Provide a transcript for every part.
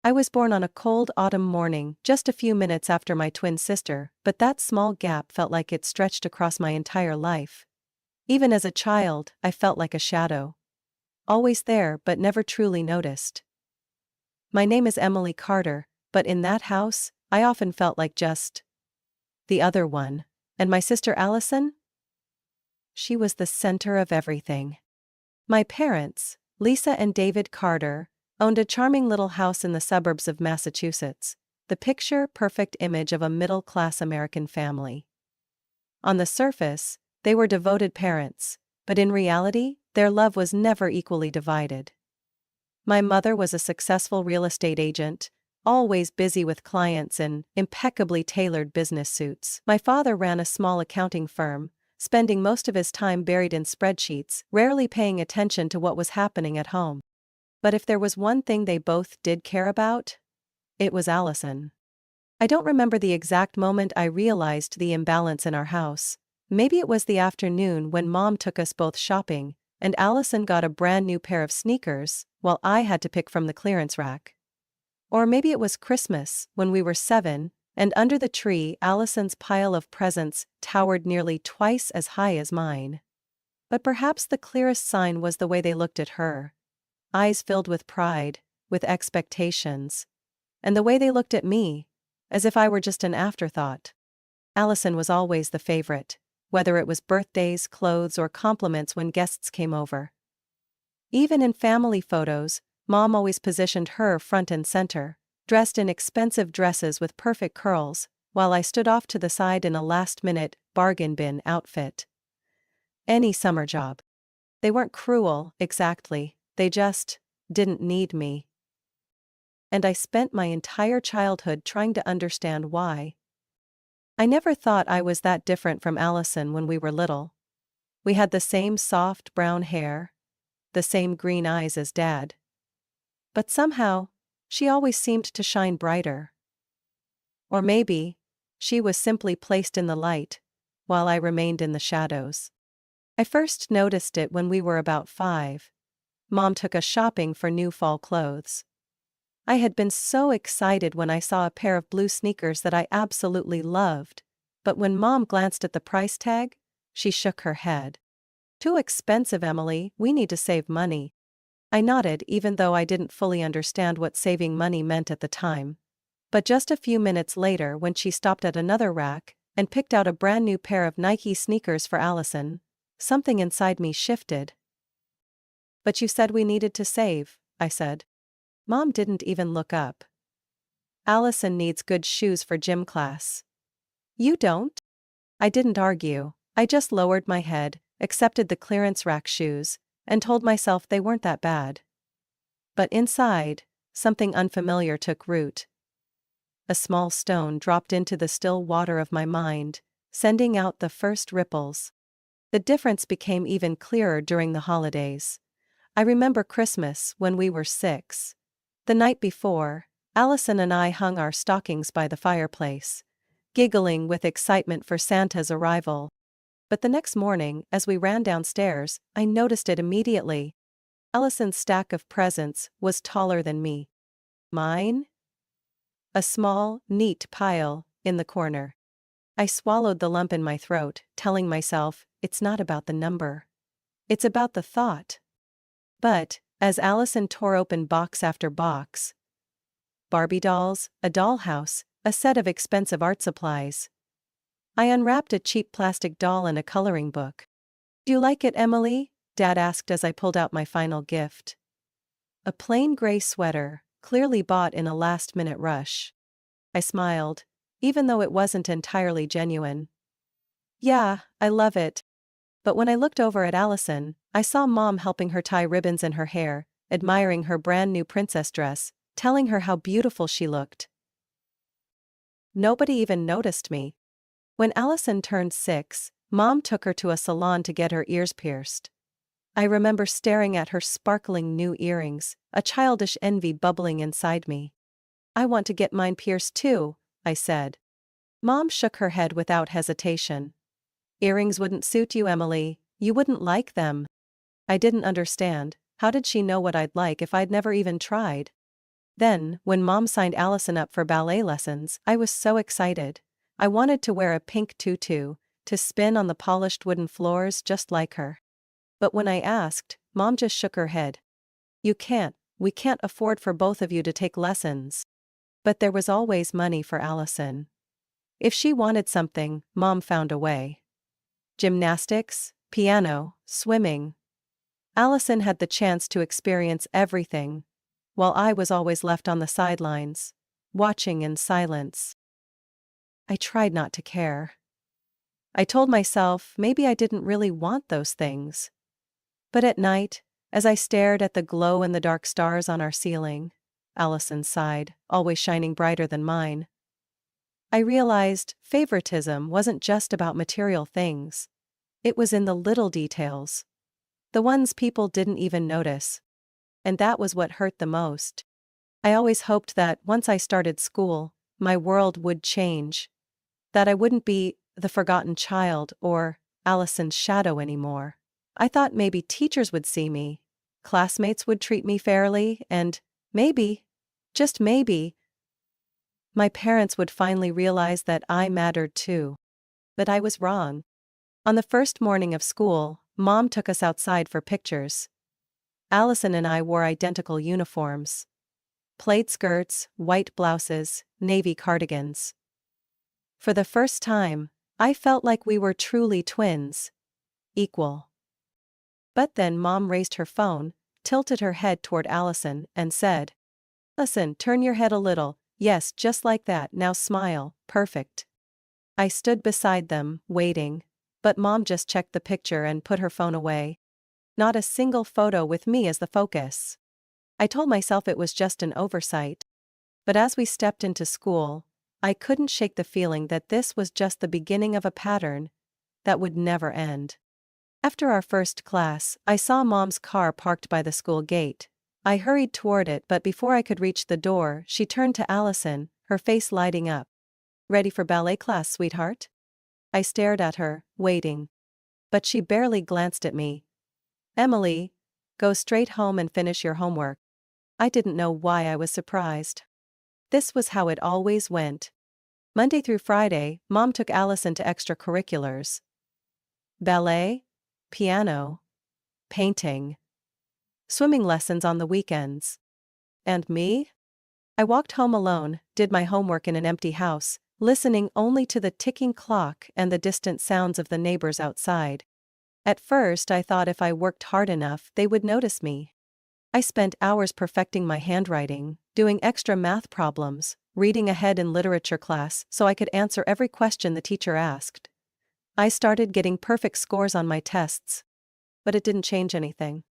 I was born on a cold autumn morning, just a few minutes after my twin sister, but that small gap felt like it stretched across my entire life. Even as a child, I felt like a shadow. Always there but never truly noticed. My name is Emily Carter, but in that house, I often felt like just the other one. And my sister Allison? She was the center of everything. My parents, Lisa and David Carter, owned a charming little house in the suburbs of Massachusetts, the picture-perfect image of a middle-class American family. On the surface, they were devoted parents, but in reality, their love was never equally divided. My mother was a successful real estate agent, always busy with clients in impeccably tailored business suits. My father ran a small accounting firm, spending most of his time buried in spreadsheets, rarely paying attention to what was happening at home. But if there was one thing they both did care about, it was Allison. I don't remember the exact moment I realized the imbalance in our house. Maybe it was the afternoon when Mom took us both shopping, and Allison got a brand new pair of sneakers, while I had to pick from the clearance rack. Or maybe it was Christmas, when we were 7, and under the tree Allison's pile of presents towered nearly twice as high as mine. But perhaps the clearest sign was the way they looked at her. Eyes filled with pride, with expectations. And the way they looked at me, as if I were just an afterthought. Allison was always the favorite, whether it was birthdays, clothes, or compliments when guests came over. Even in family photos, Mom always positioned her front and center, dressed in expensive dresses with perfect curls, while I stood off to the side in a last-minute, bargain bin outfit. Any summer job. They weren't cruel, exactly, they just didn't need me. And I spent my entire childhood trying to understand why. I never thought I was that different from Allison when we were little. We had the same soft brown hair, the same green eyes as Dad. But somehow, she always seemed to shine brighter. Or maybe, she was simply placed in the light, while I remained in the shadows. I first noticed it when we were about 5. Mom took us shopping for new fall clothes. I had been so excited when I saw a pair of blue sneakers that I absolutely loved, but when Mom glanced at the price tag, she shook her head. "Too expensive, Emily, we need to save money." I nodded even though I didn't fully understand what saving money meant at the time. But just a few minutes later when she stopped at another rack and picked out a brand new pair of Nike sneakers for Allison, something inside me shifted. "But you said we needed to save," I said. Mom didn't even look up. "Allison needs good shoes for gym class." "You don't?" I didn't argue, I just lowered my head, accepted the clearance rack shoes, and told myself they weren't that bad. But inside, something unfamiliar took root. A small stone dropped into the still water of my mind, sending out the first ripples. The difference became even clearer during the holidays. I remember Christmas when we were 6. The night before, Allison and I hung our stockings by the fireplace, giggling with excitement for Santa's arrival. But the next morning, as we ran downstairs, I noticed it immediately. Allison's stack of presents was taller than me. Mine? A small, neat pile, in the corner. I swallowed the lump in my throat, telling myself, it's not about the number. It's about the thought. But, as Allison tore open box after box, Barbie dolls, a dollhouse, a set of expensive art supplies. I unwrapped a cheap plastic doll and a coloring book. "Do you like it, Emily?" Dad asked as I pulled out my final gift. A plain gray sweater, clearly bought in a last-minute rush. I smiled, even though it wasn't entirely genuine. "Yeah, I love it." But when I looked over at Allison, I saw Mom helping her tie ribbons in her hair, admiring her brand new princess dress, telling her how beautiful she looked. Nobody even noticed me. When Allison turned 6, Mom took her to a salon to get her ears pierced. I remember staring at her sparkling new earrings, a childish envy bubbling inside me. "I want to get mine pierced too," I said. Mom shook her head without hesitation. "Earrings wouldn't suit you, Emily, you wouldn't like them." I didn't understand, how did she know what I'd like if I'd never even tried? Then, when Mom signed Allison up for ballet lessons, I was so excited. I wanted to wear a pink tutu, to spin on the polished wooden floors just like her. But when I asked, Mom just shook her head. We can't afford for both of you to take lessons. But there was always money for Allison. If she wanted something, Mom found a way. Gymnastics, piano, swimming. Allison had the chance to experience everything, while I was always left on the sidelines, watching in silence. I tried not to care. I told myself maybe I didn't really want those things. But at night, as I stared at the glow-in-the-dark stars on our ceiling, Allison's side, always shining brighter than mine, I realized favoritism wasn't just about material things. It was in the little details. The ones people didn't even notice. And that was what hurt the most. I always hoped that once I started school, my world would change. That I wouldn't be the forgotten child or Allison's shadow anymore. I thought maybe teachers would see me, classmates would treat me fairly, and maybe, just maybe, my parents would finally realize that I mattered too. But I was wrong. On the first morning of school, Mom took us outside for pictures. Allison and I wore identical uniforms. Plaid skirts, white blouses, navy cardigans. For the first time, I felt like we were truly twins. Equal. But then Mom raised her phone, tilted her head toward Allison, and said, "Listen, turn your head a little. Yes, just like that, now smile, perfect." I stood beside them, waiting. But Mom just checked the picture and put her phone away. Not a single photo with me as the focus. I told myself it was just an oversight. But as we stepped into school, I couldn't shake the feeling that this was just the beginning of a pattern that would never end. After our first class, I saw Mom's car parked by the school gate. I hurried toward it, but before I could reach the door, she turned to Allison, her face lighting up. "Ready for ballet class, sweetheart?" I stared at her, waiting. But she barely glanced at me. "Emily, go straight home and finish your homework." I didn't know why I was surprised. This was how it always went. Monday through Friday, Mom took Allison to extracurriculars. Ballet, piano, painting, swimming lessons on the weekends. And me? I walked home alone, did my homework in an empty house, listening only to the ticking clock and the distant sounds of the neighbors outside. At first I thought if I worked hard enough they would notice me. I spent hours perfecting my handwriting, doing extra math problems, reading ahead in literature class so I could answer every question the teacher asked. I started getting perfect scores on my tests. But it didn't change anything.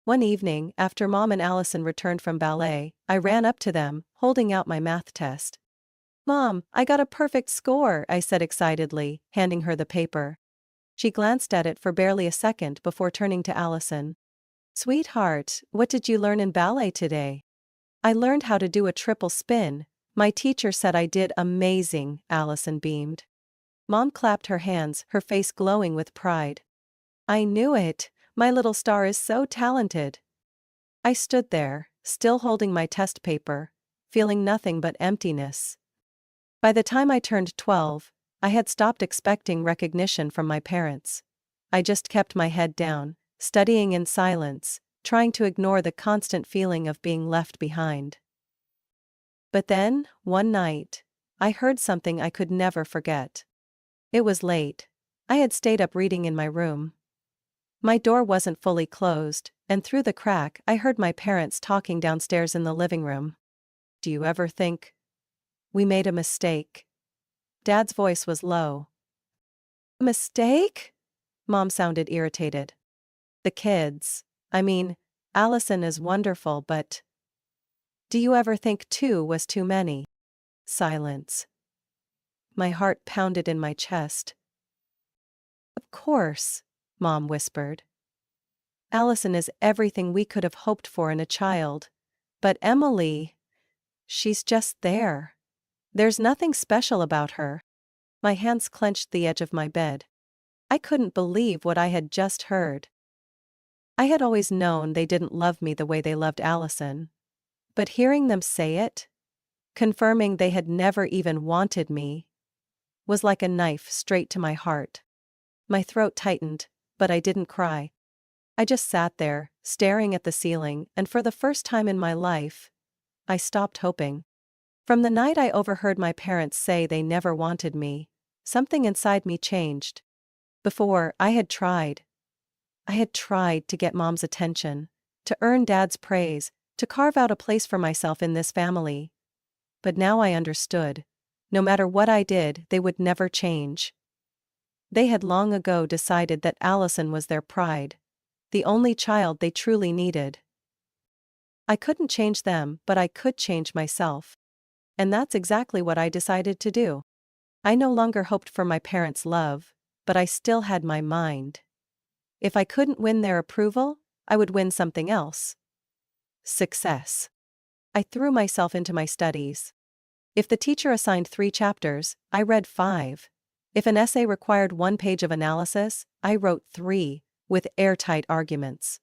One evening, after Mom and Allison returned from ballet, I ran up to them, holding out my math test. "Mom, I got a perfect score," I said excitedly, handing her the paper. She glanced at it for barely a second before turning to Allison. "Sweetheart, what did you learn in ballet today?" "I learned how to do a triple spin. My teacher said I did amazing," Allison beamed. Mom clapped her hands, her face glowing with pride. "I knew it. My little star is so talented." I stood there, still holding my test paper, feeling nothing but emptiness. By the time I turned 12, I had stopped expecting recognition from my parents. I just kept my head down, studying in silence, trying to ignore the constant feeling of being left behind. But then, one night, I heard something I could never forget. It was late. I had stayed up reading in my room. My door wasn't fully closed, and through the crack I heard my parents talking downstairs in the living room. "Do you ever think we made a mistake?" Dad's voice was low. "A mistake?" Mom sounded irritated. "The kids. I mean, Allison is wonderful, but do you ever think two was too many?" Silence. My heart pounded in my chest. "Of course," Mom whispered. "Allison is everything we could have hoped for in a child. But Emily, she's just there. There's nothing special about her." My hands clenched the edge of my bed. I couldn't believe what I had just heard. I had always known they didn't love me the way they loved Allison. But hearing them say it, confirming they had never even wanted me, was like a knife straight to my heart. My throat tightened, but I didn't cry. I just sat there, staring at the ceiling, and for the first time in my life, I stopped hoping. From the night I overheard my parents say they never wanted me, something inside me changed. Before, I had tried. I had tried to get Mom's attention, to earn Dad's praise, to carve out a place for myself in this family. But now I understood. No matter what I did, they would never change. They had long ago decided that Allison was their pride, the only child they truly needed. I couldn't change them, but I could change myself. And that's exactly what I decided to do. I no longer hoped for my parents' love, but I still had my mind. If I couldn't win their approval, I would win something else. Success. I threw myself into my studies. If the teacher assigned 3 chapters, I read 5. If an essay required 1 page of analysis, I wrote 3, with airtight arguments.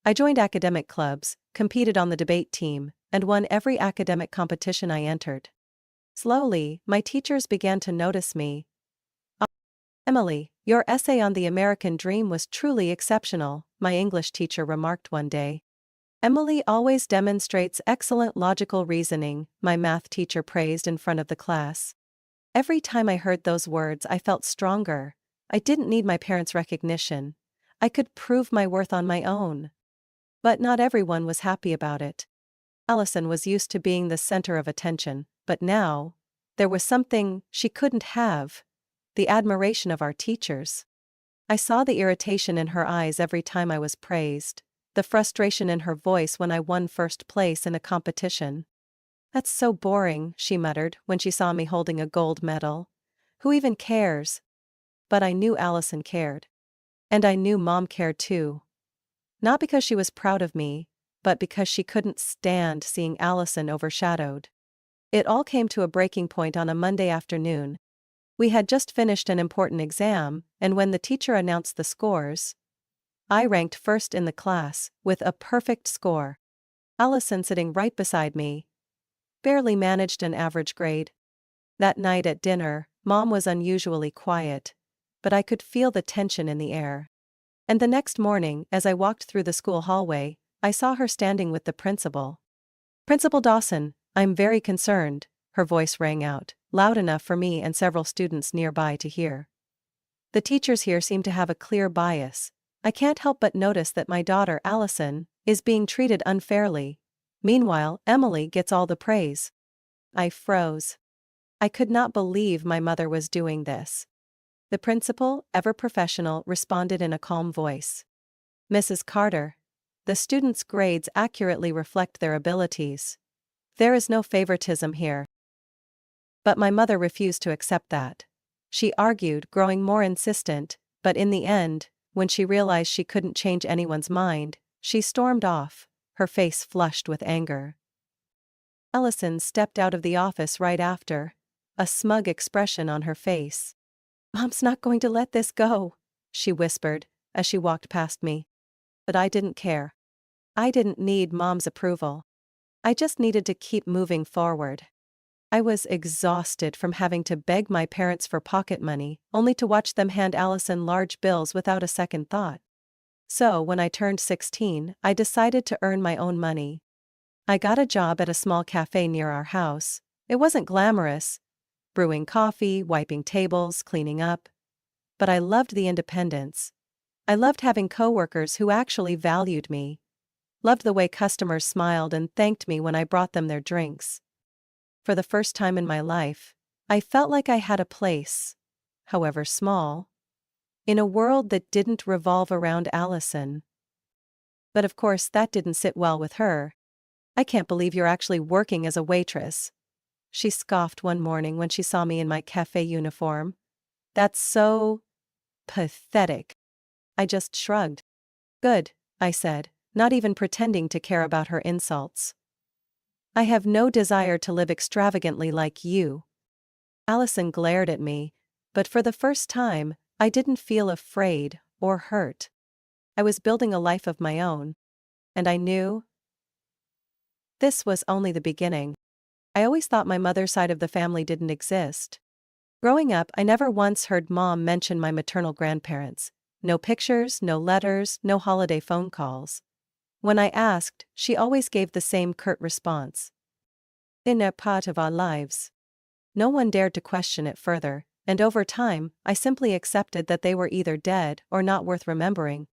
I joined academic clubs, competed on the debate team, and won every academic competition I entered. Slowly, my teachers began to notice me. "Emily, your essay on the American dream was truly exceptional," my English teacher remarked one day. "Emily always demonstrates excellent logical reasoning," my math teacher praised in front of the class. Every time I heard those words, I felt stronger. I didn't need my parents' recognition. I could prove my worth on my own. But not everyone was happy about it. Allison was used to being the center of attention, but now, there was something she couldn't have: the admiration of our teachers. I saw the irritation in her eyes every time I was praised, the frustration in her voice when I won first place in a competition. "That's so boring," she muttered when she saw me holding a gold medal. "Who even cares?" But I knew Allison cared. And I knew Mom cared too. Not because she was proud of me, but because she couldn't stand seeing Allison overshadowed. It all came to a breaking point on a Monday afternoon. We had just finished an important exam, and when the teacher announced the scores, I ranked first in the class, with a perfect score. Allison, sitting right beside me, barely managed an average grade. That night at dinner, Mom was unusually quiet, but I could feel the tension in the air. And the next morning, as I walked through the school hallway, I saw her standing with the principal. "Principal Dawson, I'm very concerned," her voice rang out, loud enough for me and several students nearby to hear. "The teachers here seem to have a clear bias. I can't help but notice that my daughter, Allison, is being treated unfairly. Meanwhile, Emily gets all the praise." I froze. I could not believe my mother was doing this. The principal, ever professional, responded in a calm voice. "Mrs. Carter, the students' grades accurately reflect their abilities. There is no favoritism here." But my mother refused to accept that. She argued, growing more insistent, but in the end, when she realized she couldn't change anyone's mind, she stormed off, her face flushed with anger. Allison stepped out of the office right after, a smug expression on her face. "Mom's not going to let this go," she whispered, as she walked past me. But I didn't care. I didn't need Mom's approval. I just needed to keep moving forward. I was exhausted from having to beg my parents for pocket money, only to watch them hand Allison large bills without a second thought. So when I turned 16, I decided to earn my own money. I got a job at a small cafe near our house. It wasn't glamorous, brewing coffee, wiping tables, cleaning up. But I loved the independence. I loved having coworkers who actually valued me. Loved the way customers smiled and thanked me when I brought them their drinks. For the first time in my life, I felt like I had a place, however small, in a world that didn't revolve around Allison. But of course that didn't sit well with her. "I can't believe you're actually working as a waitress," she scoffed one morning when she saw me in my cafe uniform. "That's so pathetic." I just shrugged. "Good," I said, not even pretending to care about her insults. "I have no desire to live extravagantly like you." Allison glared at me, but for the first time, I didn't feel afraid or hurt. I was building a life of my own, and I knew This was only the beginning. I always thought my mother's side of the family didn't exist. Growing up, I never once heard Mom mention my maternal grandparents. No pictures, no letters, no holiday phone calls. When I asked, she always gave the same curt response. "They're a part of our lives." No one dared to question it further, and over time, I simply accepted that they were either dead or not worth remembering.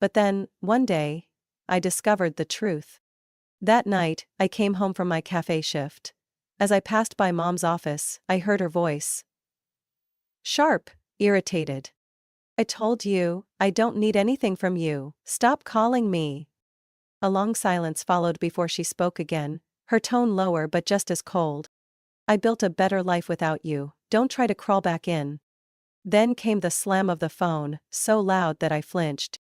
But then, one day, I discovered the truth. That night, I came home from my cafe shift. As I passed by Mom's office, I heard her voice. Sharp, irritated. "I told you, I don't need anything from you, stop calling me." A long silence followed before she spoke again, her tone lower but just as cold. "I built a better life without you, don't try to crawl back in." Then came the slam of the phone, so loud that I flinched.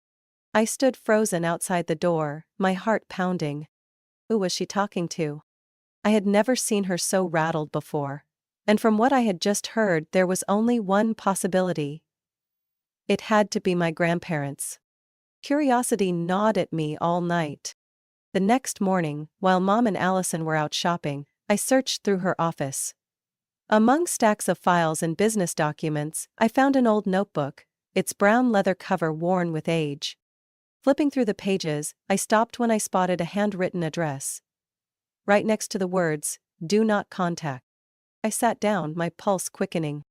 I stood frozen outside the door, my heart pounding. Who was she talking to? I had never seen her so rattled before. And from what I had just heard, there was only one possibility. It had to be my grandparents. Curiosity gnawed at me all night. The next morning, while Mom and Allison were out shopping, I searched through her office. Among stacks of files and business documents, I found an old notebook, its brown leather cover worn with age. Flipping through the pages, I stopped when I spotted a handwritten address. Right next to the words, "Do not contact." I sat down, my pulse quickening.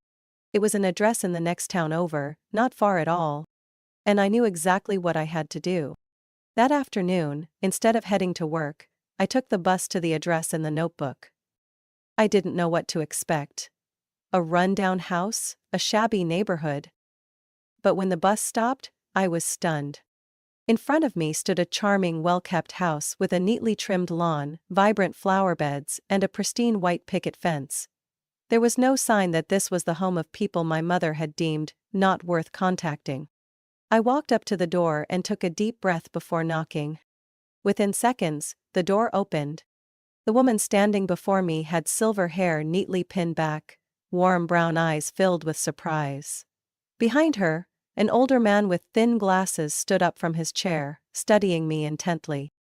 It was an address in the next town over, not far at all. And I knew exactly what I had to do. That afternoon, instead of heading to work, I took the bus to the address in the notebook. I didn't know what to expect. A run-down house, a shabby neighborhood. But when the bus stopped, I was stunned. In front of me stood a charming, well-kept house with a neatly trimmed lawn, vibrant flower beds, and a pristine white picket fence. There was no sign that this was the home of people my mother had deemed not worth contacting. I walked up to the door and took a deep breath before knocking. Within seconds, the door opened. The woman standing before me had silver hair neatly pinned back, warm brown eyes filled with surprise. Behind her, an older man with thin glasses stood up from his chair, studying me intently.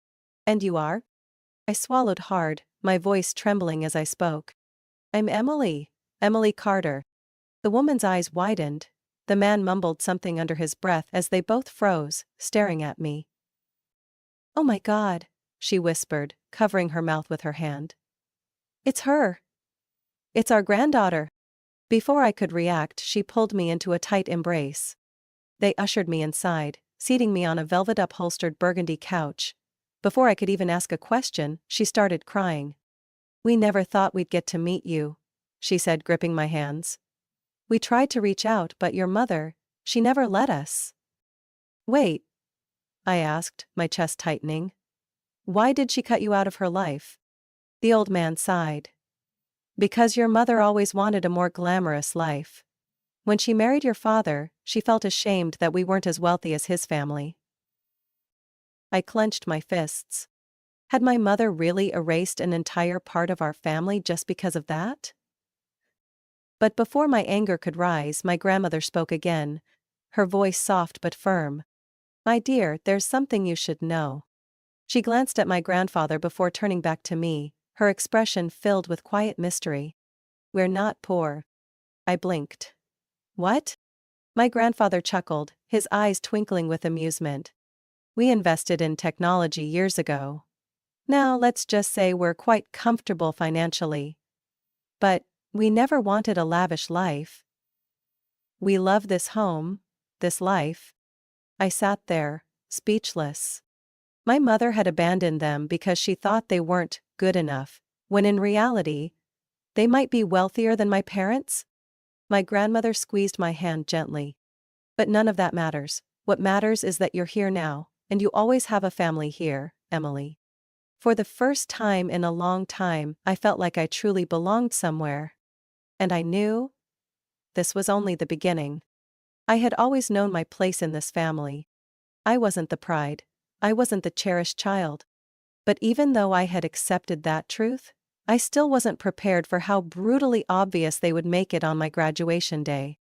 "And you are?" I swallowed hard, my voice trembling as I spoke. "I'm Emily Carter." The woman's eyes widened. The man mumbled something under his breath as they both froze, staring at me. "Oh my God," she whispered, covering her mouth with her hand. "It's her. It's our granddaughter." Before I could react, she pulled me into a tight embrace. They ushered me inside, seating me on a velvet-upholstered burgundy couch. Before I could even ask a question, she started crying. "We never thought we'd get to meet you," she said, gripping my hands. "We tried to reach out, but your mother, she never let us." "Wait," I asked, my chest tightening. "Why did she cut you out of her life?" The old man sighed. "Because your mother always wanted a more glamorous life. When she married your father, she felt ashamed that we weren't as wealthy as his family." I clenched my fists. Had my mother really erased an entire part of our family just because of that? But before my anger could rise, my grandmother spoke again, her voice soft but firm. "My dear, there's something you should know." She glanced at my grandfather before turning back to me, her expression filled with quiet mystery. "We're not poor." I blinked. "What?" My grandfather chuckled, his eyes twinkling with amusement. "We invested in technology years ago. Now let's just say we're quite comfortable financially. But we never wanted a lavish life. We love this home, this life." I sat there, speechless. My mother had abandoned them because she thought they weren't good enough, when in reality, they might be wealthier than my parents? My grandmother squeezed my hand gently. "But none of that matters. What matters is that you're here now, and you always have a family here, Emily." For the first time in a long time, I felt like I truly belonged somewhere. And I knew this was only the beginning. I had always known my place in this family. I wasn't the pride. I wasn't the cherished child. But even though I had accepted that truth, I still wasn't prepared for how brutally obvious they would make it on my graduation day.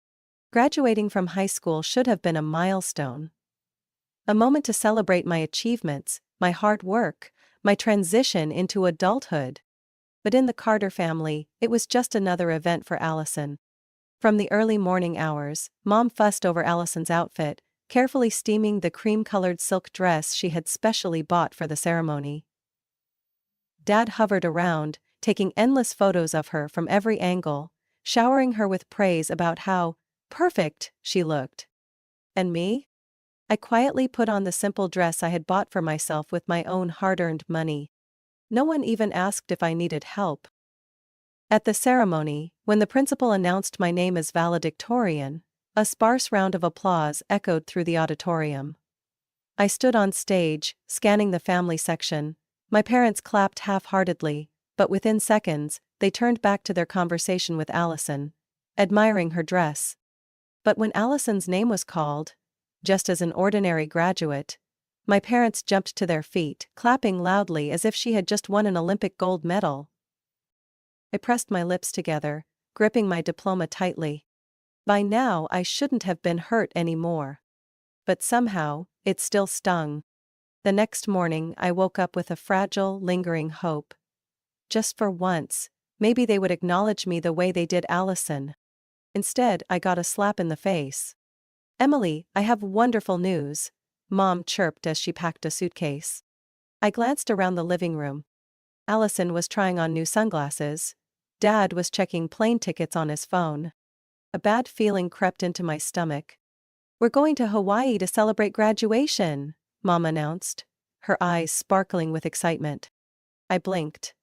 Graduating from high school should have been a milestone. A moment to celebrate my achievements, my hard work, my transition into adulthood. But in the Carter family, it was just another event for Allison. From the early morning hours, Mom fussed over Allison's outfit, carefully steaming the cream-colored silk dress she had specially bought for the ceremony. Dad hovered around, taking endless photos of her from every angle, showering her with praise about how perfect she looked. And me? I quietly put on the simple dress I had bought for myself with my own hard-earned money. No one even asked if I needed help. At the ceremony, when the principal announced my name as valedictorian, a sparse round of applause echoed through the auditorium. I stood on stage, scanning the family section. My parents clapped half-heartedly, but within seconds, they turned back to their conversation with Allison, admiring her dress. But when Allison's name was called, just as an ordinary graduate, my parents jumped to their feet, clapping loudly as if she had just won an Olympic gold medal. I pressed my lips together, gripping my diploma tightly. By now I shouldn't have been hurt anymore. But somehow, it still stung. The next morning I woke up with a fragile, lingering hope. Just for once, maybe they would acknowledge me the way they did Allison. Instead, I got a slap in the face. "Emily, I have wonderful news," Mom chirped as she packed a suitcase. I glanced around the living room. Allison was trying on new sunglasses. Dad was checking plane tickets on his phone. A bad feeling crept into my stomach. "We're going to Hawaii to celebrate graduation," Mom announced, her eyes sparkling with excitement. I blinked.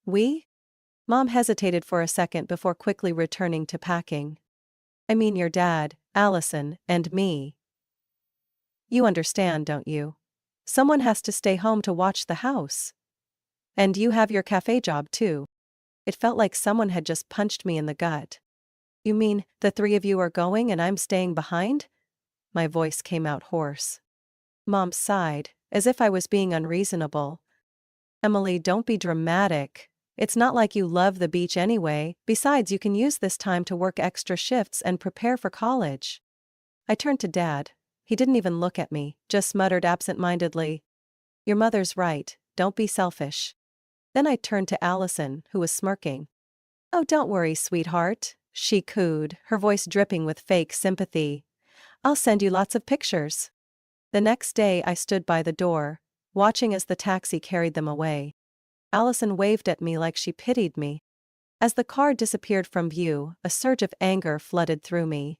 "We?" Mom hesitated for a second before quickly returning to packing. "I mean your dad, Allison, and me. You understand, don't you? Someone has to stay home to watch the house. And you have your cafe job too." It felt like someone had just punched me in the gut. "You mean, the three of you are going and I'm staying behind?" My voice came out hoarse. Mom sighed, as if I was being unreasonable. "Emily, don't be dramatic. It's not like you love the beach anyway, besides you can use this time to work extra shifts and prepare for college." I turned to Dad. He didn't even look at me, just muttered absent-mindedly, "Your mother's right, don't be selfish." Then I turned to Allison, who was smirking. "Oh, don't worry, sweetheart," she cooed, her voice dripping with fake sympathy. "I'll send you lots of pictures." The next day I stood by the door, watching as the taxi carried them away. Allison waved at me like she pitied me. As the car disappeared from view, a surge of anger flooded through me.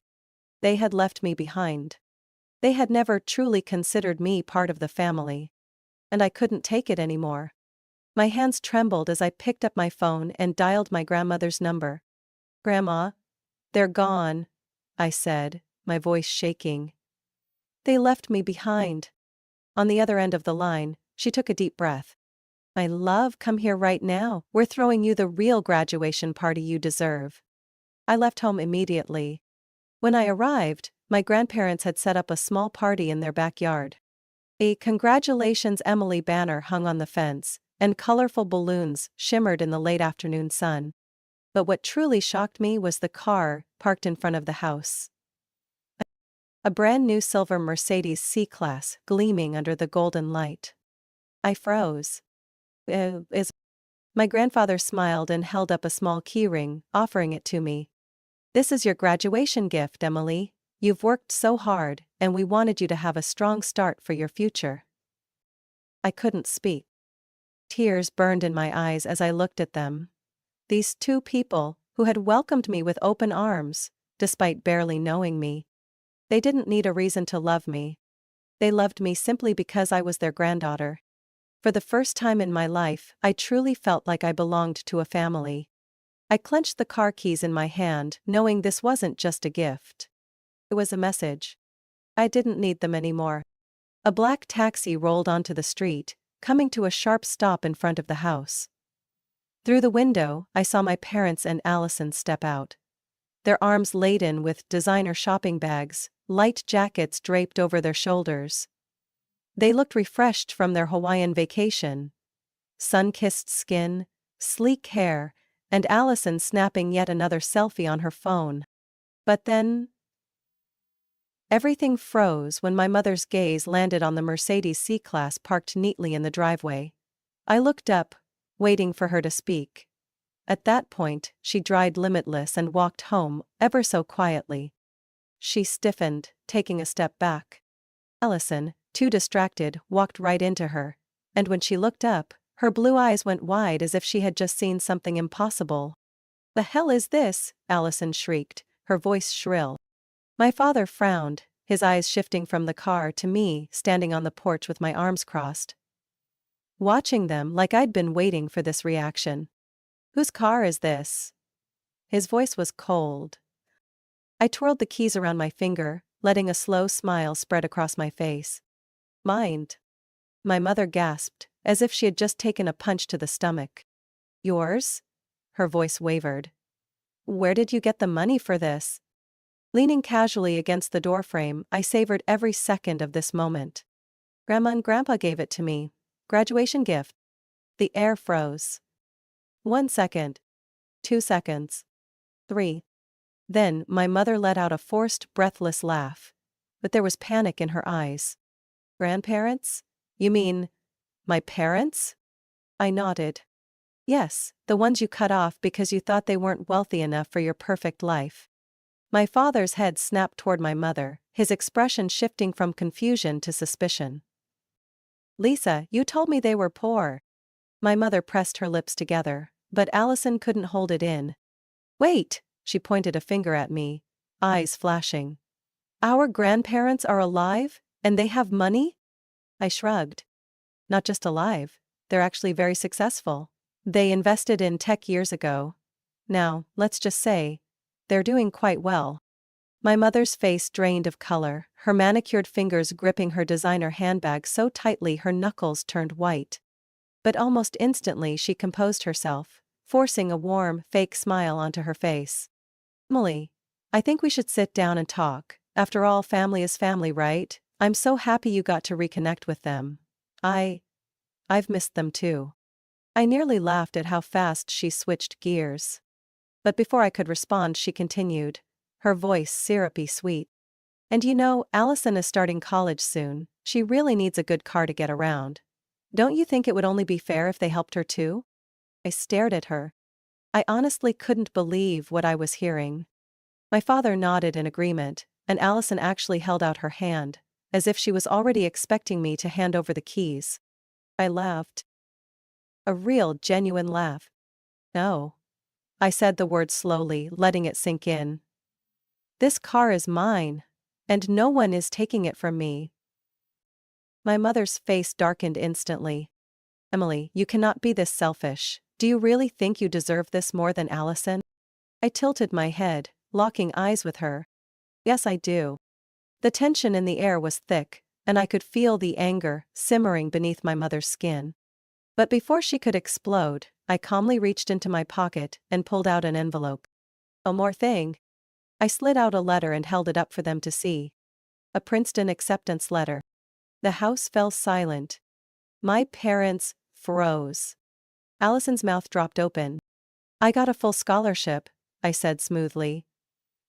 They had left me behind. They had never truly considered me part of the family. And I couldn't take it anymore. My hands trembled as I picked up my phone and dialed my grandmother's number. "Grandma, they're gone," I said, my voice shaking. "They left me behind." On the other end of the line, she took a deep breath. "My love, come here right now. We're throwing you the real graduation party you deserve." I left home immediately. When I arrived, my grandparents had set up a small party in their backyard. A "Congratulations Emily" banner hung on the fence, and colorful balloons shimmered in the late afternoon sun. But what truly shocked me was the car parked in front of the house. A brand new silver Mercedes C-Class gleaming under the golden light. I froze. Is My grandfather smiled and held up a small keyring, offering it to me. "This is your graduation gift, Emily. You've worked so hard, and we wanted you to have a strong start for your future." I couldn't speak. Tears burned in my eyes as I looked at them. These two people, who had welcomed me with open arms, despite barely knowing me. They didn't need a reason to love me. They loved me simply because I was their granddaughter. For the first time in my life, I truly felt like I belonged to a family. I clenched the car keys in my hand, knowing this wasn't just a gift. It was a message. I didn't need them anymore. A black taxi rolled onto the street, coming to a sharp stop in front of the house. Through the window, I saw my parents and Allison step out. Their arms laden with designer shopping bags, light jackets draped over their shoulders. They looked refreshed from their Hawaiian vacation. Sun-kissed skin, sleek hair, and Allison snapping yet another selfie on her phone. But then, everything froze when my mother's gaze landed on the Mercedes C-Class parked neatly in the driveway. I looked up, waiting for her to speak. At that point, she dried limitless and walked home, ever so quietly. She stiffened, taking a step back. Allison, too distracted, walked right into her. And when she looked up, her blue eyes went wide as if she had just seen something impossible. "The hell is this?" Allison shrieked, her voice shrill. My father frowned, his eyes shifting from the car to me, standing on the porch with my arms crossed, watching them like I'd been waiting for this reaction. "Whose car is this?" His voice was cold. I twirled the keys around my finger, letting a slow smile spread across my face. "Mine." My mother gasped, as if she had just taken a punch to the stomach. "Yours?" Her voice wavered. "Where did you get the money for this?" Leaning casually against the doorframe, I savored every second of this moment. "Grandma and Grandpa gave it to me. Graduation gift." The air froze. 1 second. 2 seconds. 3. Then, my mother let out a forced, breathless laugh. But there was panic in her eyes. "Grandparents? You mean my parents?" I nodded. "Yes, the ones you cut off because you thought they weren't wealthy enough for your perfect life." My father's head snapped toward my mother, his expression shifting from confusion to suspicion. "Lisa, you told me they were poor." My mother pressed her lips together, but Allison couldn't hold it in. "Wait!" She pointed a finger at me, eyes flashing. "Our grandparents are alive, and they have money?" I shrugged. "Not just alive, they're actually very successful. They invested in tech years ago. Now, let's just say, they're doing quite well." My mother's face drained of color, her manicured fingers gripping her designer handbag so tightly her knuckles turned white. But almost instantly she composed herself, forcing a warm, fake smile onto her face. "Emily, I think we should sit down and talk. After all, family is family, right? I'm so happy you got to reconnect with them. I've missed them too." I nearly laughed at how fast she switched gears. But before I could respond, she continued, her voice syrupy sweet. "And you know, Allison is starting college soon. She really needs a good car to get around. Don't you think it would only be fair if they helped her too?" I stared at her. I honestly couldn't believe what I was hearing. My father nodded in agreement, and Allison actually held out her hand, as if she was already expecting me to hand over the keys. I laughed. A real, genuine laugh. "No." I said the word slowly, letting it sink in. "This car is mine, and no one is taking it from me." My mother's face darkened instantly. "Emily, you cannot be this selfish. Do you really think you deserve this more than Allison?" I tilted my head, locking eyes with her. "Yes, I do." The tension in the air was thick, and I could feel the anger simmering beneath my mother's skin. But before she could explode, I calmly reached into my pocket and pulled out an envelope. "One more thing." I slid out a letter and held it up for them to see. A Princeton acceptance letter. The house fell silent. My parents froze. Allison's mouth dropped open. "I got a full scholarship," I said smoothly.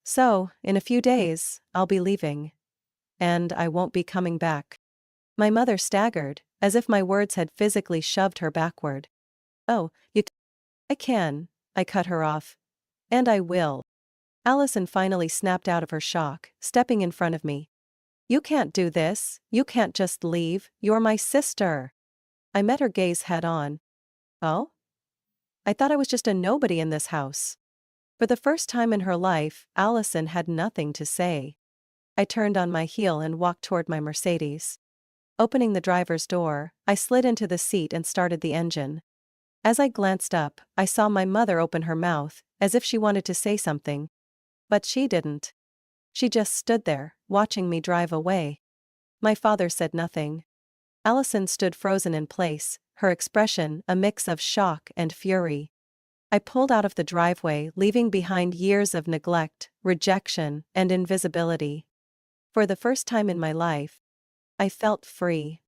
"So, in a few days, I'll be leaving. And I won't be coming back." My mother staggered, as if my words had physically shoved her backward. "Oh, I can," I cut her off. "And I will." Allison finally snapped out of her shock, stepping in front of me. "You can't do this, you can't just leave, you're my sister." I met her gaze head on. "Oh? I thought I was just a nobody in this house." For the first time in her life, Allison had nothing to say. I turned on my heel and walked toward my Mercedes. Opening the driver's door, I slid into the seat and started the engine. As I glanced up, I saw my mother open her mouth, as if she wanted to say something. But she didn't. She just stood there, watching me drive away. My father said nothing. Allison stood frozen in place, her expression a mix of shock and fury. I pulled out of the driveway, leaving behind years of neglect, rejection, and invisibility. For the first time in my life, I felt free.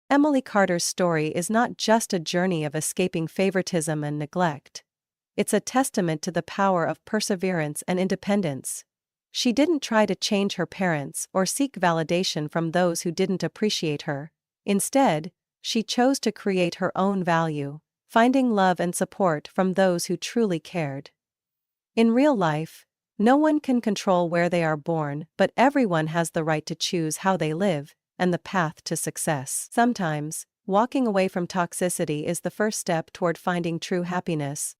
Emily Carter's story is not just a journey of escaping favoritism and neglect. It's a testament to the power of perseverance and independence. She didn't try to change her parents or seek validation from those who didn't appreciate her. Instead, she chose to create her own value, finding love and support from those who truly cared. In real life, no one can control where they are born, but everyone has the right to choose how they live and the path to success. Sometimes, walking away from toxicity is the first step toward finding true happiness.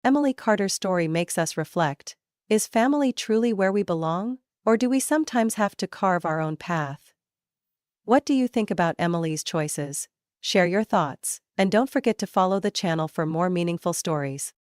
Emily Carter's story makes us reflect: is family truly where we belong, or do we sometimes have to carve our own path? What do you think about Emily's choices? Share your thoughts, and don't forget to follow the channel for more meaningful stories.